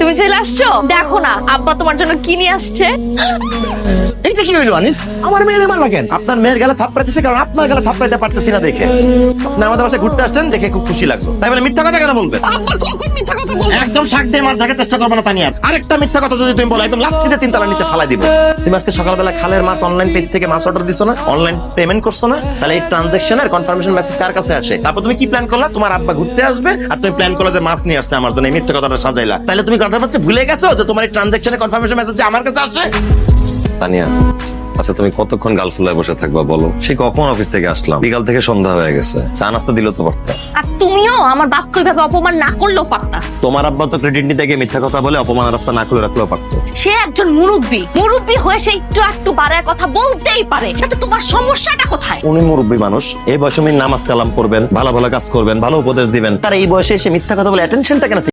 তুমি চলে আসছো, দেখো না আব্বা তোমার জন্য কি নিয়ে আসছে। এইটা কি হইলো আনিস? আমার মেয়ের মারলা কেন? আপনার মেয়ের গালে থাপ্পড় দিছে কারণ আপনার গালে থাপ্পড় দিতে পারতেছি না দেখে। আপনি আমাদের বাসায় ঘুরতে আসছেন দেখে খুব খুশি লাগলো, তাই বলে মিথ্যা কথা কেন বলবেন? আব্বা কখন মিথ্যা কথা বলবে? একদম শাক দিয়ে মাছ ঢাকার চেষ্টা করবো না তানিয়া। আরেকটা মিথ্যা কথা যদি তুমি বলো একদম লাথি দিয়ে 3 তলার নিচে ফালাই দিব। তুমি আজকে সকালবেলা খালের মাছ অনলাইন পেজ থেকে মাছ অর্ডার দিছো না, অনলাইন পেমেন্ট করছো না, তাহলে এই ট্রানজাকশনের কনফার্মেশন মেসেজ কার কাছে আসে? তারপর তুমি কি প্ল্যান করলা? তোমার আব্বা ঘুরতে আসবে আর তুমি প্ল্যান করলা যে মাছ নিয়ে আসছে আমার জন্য, এই মিথ্যা কথাটা সাজাইলা। তাহলে তুমি কথা হচ্ছে ভুলে গেছো যে তোমার এই ট্রানজাকশনের কনফার্মেশন মেসেজ আমার কাছে আসে। তানিয়া, আচ্ছা তুমি কতক্ষণ গাল ফুলায় বসে থাকবা বলো? সে কখন অফিস থেকে আসলাম, বিকাল থেকে সন্ধ্যা হয়ে গেছে, চা নাস্তা দিলেও তো পারতা। আর তুমিও আমার বাপকে ওইভাবে অপমান না করলেও পারতা। তোমার আব্বা তো ক্রেডিট নিতে গিয়ে মিথ্যা কথা বলে অপমান রাস্তা না খুলে রাখলেও পারতো। সে একজন মুরব্বী হয়ে সে একটু বাড়ায় কথা বলতেই পারে, কিন্তু তোমার সমস্যাটা কোথায়? উনি মুরব্বী মানুষ, এই বয়সে উনি নামাজ কালাম করবেন, ভালো ভালো কাজ করবেন, ভালো উপদেশ দিবেন, তার এই বয়সে এসে মিথ্যা কথা বলে অ্যাটেনশনটা কেন